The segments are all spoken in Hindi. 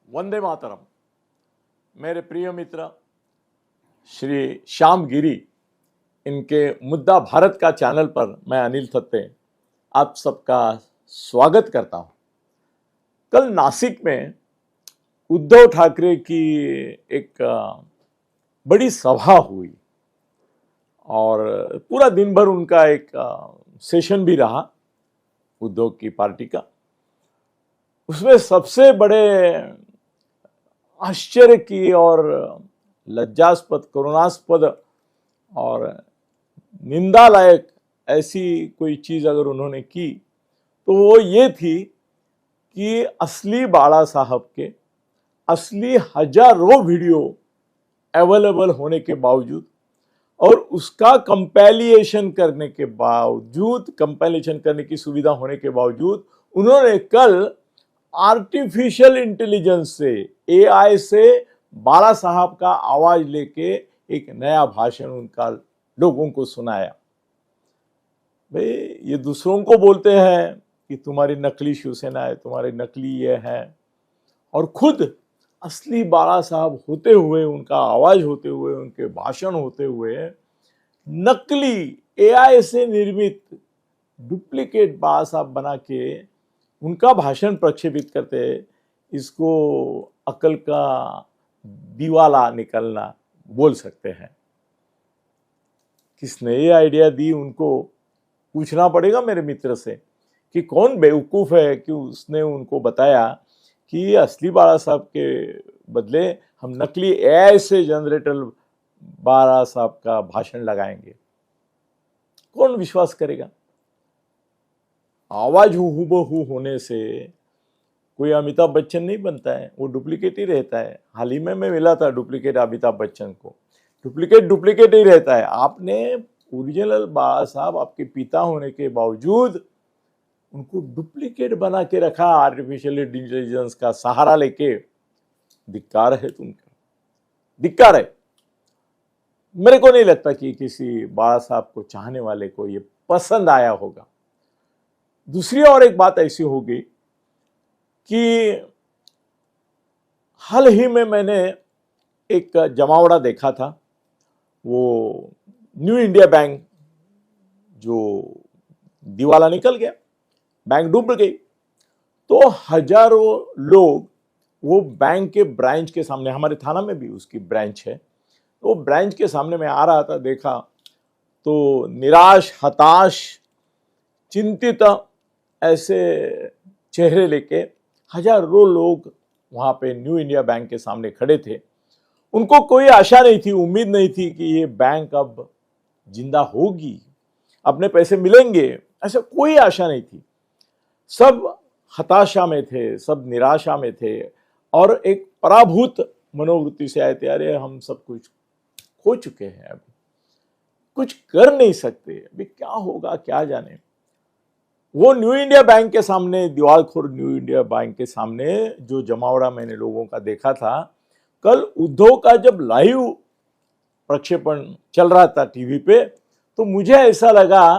वंदे मातरम। मेरे प्रिय मित्र श्री श्याम गिरी, इनके मुद्दा भारत का चैनल पर मैं अनिल थत्ते आप सबका स्वागत करता हूं। कल नासिक में उद्धव ठाकरे की एक बड़ी सभा हुई और पूरा दिन भर उनका एक सेशन भी रहा उद्धव की पार्टी का। उसमें सबसे बड़े आश्चर्य की और लज्जास्पद, करुणास्पद और निंदा लायक ऐसी कोई चीज अगर उन्होंने की तो वो ये थी कि असली बाला साहब के असली हजारों वीडियो अवेलेबल होने के बावजूद और उसका कंपैलिएशन करने के बावजूद, कंपैलिएशन करने की सुविधा होने के बावजूद उन्होंने कल आर्टिफिशियल इंटेलिजेंस से, एआई से बाला साहब का आवाज लेके एक नया भाषण उनका लोगों को सुनाया। भाई ये दूसरों को बोलते हैं कि तुम्हारी नकली शिवसेना है, तुम्हारी नकली ये है, और खुद असली बाला साहब होते हुए, उनका आवाज होते हुए, उनके भाषण होते हुए नकली एआई से निर्मित डुप्लीकेट बाला साहब बना के उनका भाषण प्रक्षेपित करते, इसको अकल का दीवाला निकलना बोल सकते हैं। किसने ये आइडिया दी उनको पूछना पड़ेगा मेरे मित्र से कि कौन बेवकूफ है कि उसने उनको बताया कि असली बाला साहब के बदले हम नकली एआई से जनरेटर बाला साहब का भाषण लगाएंगे। कौन विश्वास करेगा? आवाज हूबहू होने से कोई अमिताभ बच्चन नहीं बनता है, वो डुप्लीकेट ही रहता है। हाल ही में मैं मिला था डुप्लीकेट अमिताभ बच्चन को, डुप्लीकेट ही रहता है। आपने ओरिजिनल बाला साहब आपके पिता होने के बावजूद उनको डुप्लीकेट बना के रखा आर्टिफिशियल इंटेलिजेंस का सहारा लेके। धिक्कार है तुमका, धिक्कार है। मेरे को नहीं लगता कि किसी बाला साहब को चाहने वाले को ये पसंद आया होगा। दूसरी और एक बात ऐसी हो गई कि हाल ही में मैंने एक जमावड़ा देखा था। वो न्यू इंडिया बैंक जो दिवाला निकल गया, बैंक डूब गई, तो हजारों लोग वो बैंक के ब्रांच के सामने, हमारे थाना में भी उसकी ब्रांच है, वो ब्रांच के सामने मैं आ रहा था, देखा तो निराश, हताश, चिंतित ऐसे चेहरे लेके हजारों लोग वहां पे न्यू इंडिया बैंक के सामने खड़े थे। उनको कोई आशा नहीं थी, उम्मीद नहीं थी कि ये बैंक अब जिंदा होगी, अपने पैसे मिलेंगे, ऐसा कोई आशा नहीं थी। सब हताशा में थे, सब निराशा में थे और एक पराभूत मनोवृत्ति से आए थे। अरे हम सब कुछ खो चुके हैं, अभी कुछ कर नहीं सकते, अभी क्या होगा क्या जाने। वो न्यू इंडिया बैंक के सामने, दिवालखोर न्यू इंडिया बैंक के सामने जो जमावड़ा मैंने लोगों का देखा था, कल उद्धव का जब लाइव प्रक्षेपण चल रहा था टीवी पे, तो मुझे ऐसा लगा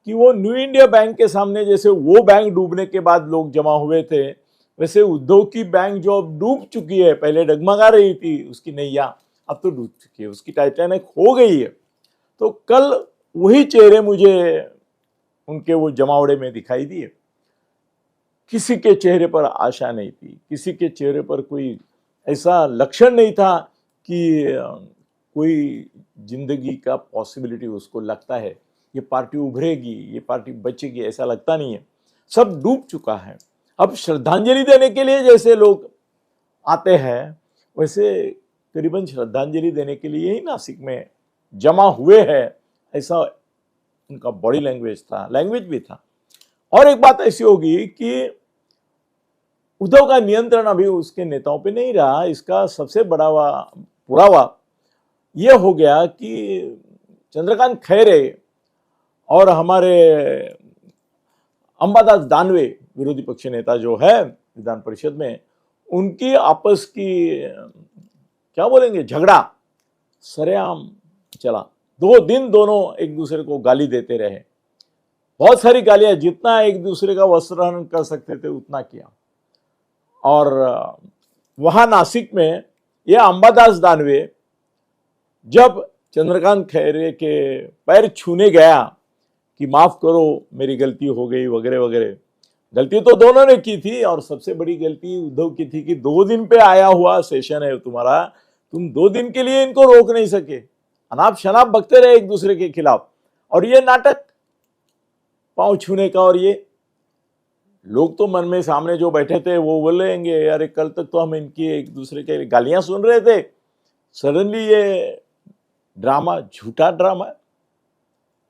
कि वो न्यू इंडिया बैंक के सामने जैसे वो बैंक डूबने के बाद लोग जमा हुए थे, वैसे उद्धव की बैंक जो अब डूब चुकी है, पहले डगमगा रही थी उसकी नैया, अब तो डूब चुकी है, उसकी टाइटैनिक हो गई है। तो कल वही चेहरे मुझे उनके वो जमावड़े में दिखाई दिए। किसी के चेहरे पर आशा नहीं थी, किसी के चेहरे पर कोई ऐसा लक्षण नहीं था कि कोई जिंदगी का पॉसिबिलिटी उसको लगता है ये पार्टी उभरेगी, ये पार्टी बचेगी, ऐसा लगता नहीं है। सब डूब चुका है। अब श्रद्धांजलि देने के लिए जैसे लोग आते हैं, वैसे करीबन श्रद्धांजलि देने के लिए ही नासिक में जमा हुए हैं, ऐसा उनका बॉडी लैंग्वेज था, लैंग्वेज भी था। और एक बात ऐसी होगी कि उद्धव का नियंत्रण अभी उसके नेताओं पे नहीं रहा। इसका सबसे बड़ा पुरावा यह हो गया कि चंद्रकांत खैरे और हमारे अंबादास दानवे, विरोधी पक्ष नेता जो है विधान परिषद में, उनकी आपस की क्या बोलेंगे, झगड़ा सरेआम चला। 2 दिन दोनों एक दूसरे को गाली देते रहे, बहुत सारी गालियां, जितना एक दूसरे का वस्त्रहरण कर सकते थे उतना किया। और वहां नासिक में ये अंबादास दानवे जब चंद्रकांत खैरे के पैर छूने गया कि माफ करो मेरी गलती हो गई वगैरह वगैरह, गलती तो दोनों ने की थी और सबसे बड़ी गलती उद्धव की थी कि 2 दिन पे आया हुआ सेशन है तुम्हारा, तुम 2 दिन के लिए इनको रोक नहीं सके, अनाप शनाप बकते रहे एक दूसरे के खिलाफ। और ये नाटक पांव छूने का, और ये लोग तो मन में सामने जो बैठे थे वो बोलेंगे अरे कल तक तो हम इनकी एक दूसरे के गालियां सुन रहे थे, सडनली ये ड्रामा, झूठा ड्रामा।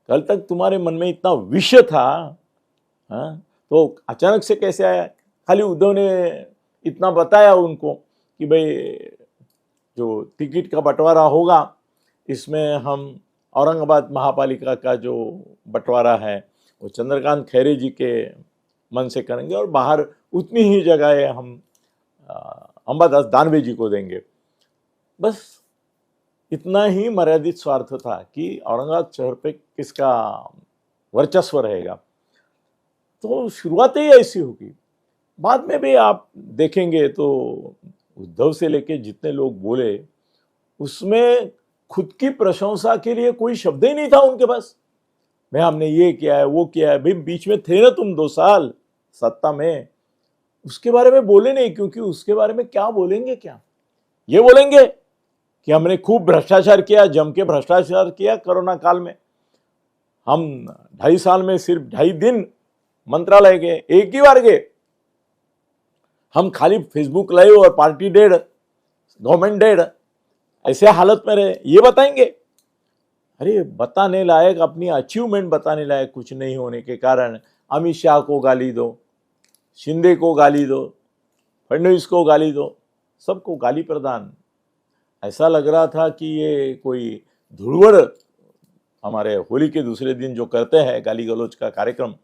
कल तक तुम्हारे मन में इतना विष था, हाँ, तो अचानक से कैसे आया? खाली उद्धव ने इतना बताया उनको कि भाई जो टिकट का बंटवारा होगा इसमें हम औरंगाबाद महापालिका का जो बंटवारा है वो चंद्रकांत खैरे जी के मन से करेंगे और बाहर उतनी ही जगह हम अंबादास दानवे जी को देंगे। बस इतना ही मर्यादित स्वार्थ था कि औरंगाबाद शहर पे किसका वर्चस्व रहेगा। तो शुरुआत ही ऐसी होगी। बाद में भी आप देखेंगे तो उद्धव से लेके जितने लोग बोले उसमें खुद की प्रशंसा के लिए कोई शब्द ही नहीं था उनके पास। मैं हमने ये किया है वो किया है, भाई बीच में थे ना तुम 2 साल सत्ता में, उसके बारे में बोले नहीं, क्योंकि उसके बारे में क्या बोलेंगे? क्या ये बोलेंगे कि हमने खूब भ्रष्टाचार किया, जम के भ्रष्टाचार किया कोरोना काल में, हम 2.5 साल में सिर्फ 2.5 दिन मंत्रालय गए, एक ही बार गए, हम खाली फेसबुक लाइव और पार्टी डेड, गवर्नमेंट डेड, ऐसे हालत में रहे, ये बताएंगे? अरे बताने लायक, अपनी अचीवमेंट बताने लायक कुछ नहीं होने के कारण अमित शाह को गाली दो, शिंदे को गाली दो, फडणवीस को गाली दो, सबको गाली प्रदान। ऐसा लग रहा था कि ये कोई धुड़वड़ हमारे होली के दूसरे दिन जो करते हैं गाली गलौज का कार्यक्रम,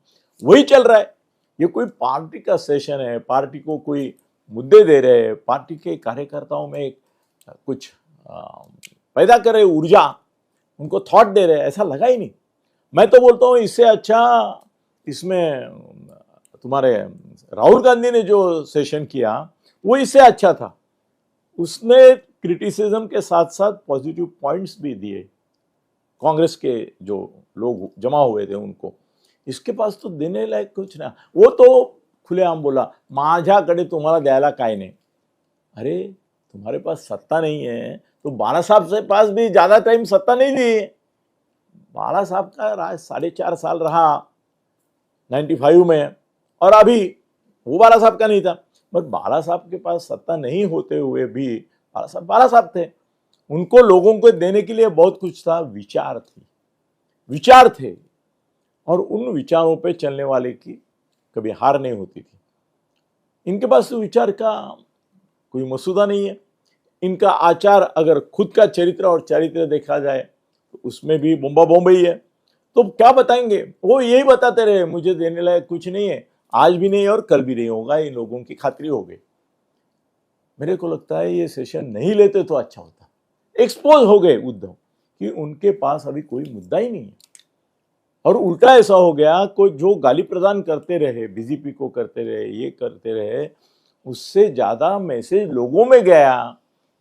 वही चल रहा है। ये कोई पार्टी का सेशन है, पार्टी को कोई मुद्दे दे रहे हैं, पार्टी के कार्यकर्ताओं में कुछ पैदा कर रहे, ऊर्जा, उनको थॉट दे रहे, ऐसा लगा ही नहीं। मैं तो बोलता हूँ इससे अच्छा इसमें तुम्हारे राहुल गांधी ने जो सेशन किया वो इससे अच्छा था। उसने क्रिटिसिज्म के साथ साथ पॉजिटिव पॉइंट्स भी दिए कांग्रेस के जो लोग जमा हुए थे उनको। इसके पास तो देने लायक कुछ ना, वो तो खुलेआम बोला माझ्याकडे तुम्हाला द्यायला काय नहीं। अरे तुम्हारे पास सत्ता नहीं है तो बाला साहब से पास भी ज्यादा टाइम सत्ता नहीं दी। बाला साहब का राज 4.5 साल रहा 95 में, और अभी वो बाला साहब का नहीं था, बट बाला साहब के पास सत्ता नहीं होते हुए भी बाला साहब थे, उनको लोगों को देने के लिए बहुत कुछ था, विचार थे, और उन विचारों पे चलने वाले की कभी हार नहीं होती थी। इनके पास विचार का कोई मसूदा नहीं है। इनका आचार, अगर खुद का चरित्र और चारित्र देखा जाए तो उसमें भी बोम्बा बोम्बई है। तो क्या बताएंगे? वो यही बताते रहे मुझे देने लायक कुछ नहीं है, आज भी नहीं और कल भी नहीं होगा, इन लोगों की खातिरी हो गई। मेरे को लगता है ये सेशन नहीं लेते तो अच्छा होता। एक्सपोज हो गए उद्धव कि उनके पास अभी कोई मुद्दा ही नहीं है, और उल्टा ऐसा हो गया कोई जो गाली प्रदान करते रहे, बीजेपी को करते रहे, ये करते रहे, उससे ज्यादा मैसेज लोगों में गया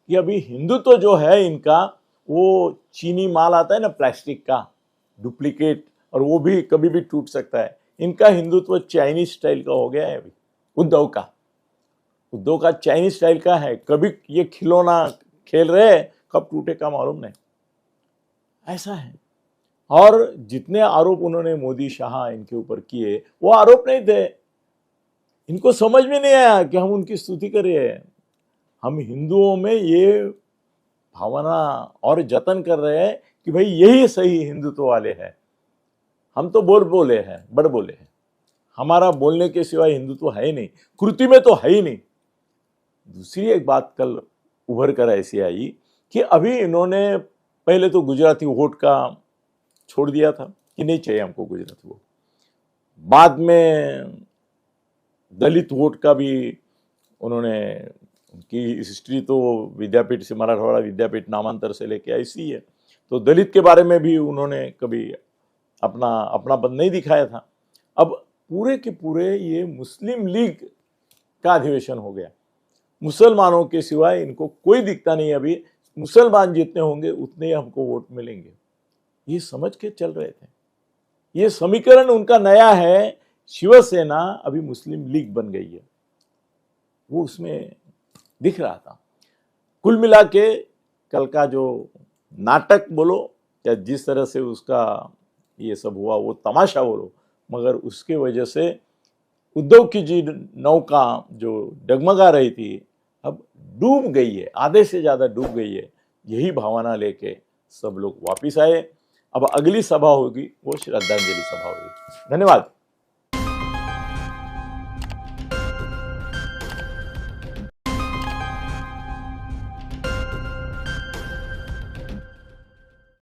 कि अभी हिंदुत्व जो है इनका, वो चीनी माल आता है ना प्लास्टिक का डुप्लीकेट, और वो भी कभी भी टूट सकता है, इनका हिंदुत्व चाइनीज स्टाइल का हो गया है अभी। उद्धव का चाइनीज स्टाइल का है, कभी ये खिलौना खेल रहे, कब टूटेगा मालूम नहीं, ऐसा है। और जितने आरोप उन्होंने मोदी शाह इनके ऊपर किए वो आरोप नहीं थे, इनको समझ में नहीं आया कि हम उनकी स्तुति कर रहे हैं। हम हिंदुओं में ये भावना और जतन कर रहे हैं कि भाई यही सही हिंदुत्व वाले हैं। हम तो बोले हैं, बड़ बोले हैं, हमारा बोलने के सिवाय हिंदुत्व है ही नहीं, कृति में तो है ही नहीं। दूसरी एक बात कल उभर कर ऐसी आई कि अभी इन्होंने पहले तो गुजराती वोट का छोड़ दिया था कि नहीं चाहिए हमको गुजराती वोट, बाद में दलित वोट का भी उन्होंने, उनकी हिस्ट्री तो विद्यापीठ से, मराठवाड़ा विद्यापीठ नामांतर से लेके ऐसी है, तो दलित के बारे में भी उन्होंने कभी अपनापन नहीं दिखाया था। अब पूरे के पूरे ये मुस्लिम लीग का अधिवेशन हो गया, मुसलमानों के सिवाय इनको कोई दिखता नहीं। अभी मुसलमान जितने होंगे उतने ही हमको वोट मिलेंगे, ये समझ के चल रहे थे। ये समीकरण उनका नया है। शिवसेना अभी मुस्लिम लीग बन गई है, वो उसमें दिख रहा था। कुल मिला के कल का जो नाटक बोलो या जिस तरह से उसका ये सब हुआ, वो तमाशा बोलो, मगर उसके वजह से उद्धव की जी नौका जो डगमगा रही थी अब डूब गई है, आधे से ज्यादा डूब गई है। यही भावना लेके सब लोग वापिस आए। अब अगली सभा होगी वो श्रद्धांजलि सभा होगी। धन्यवाद।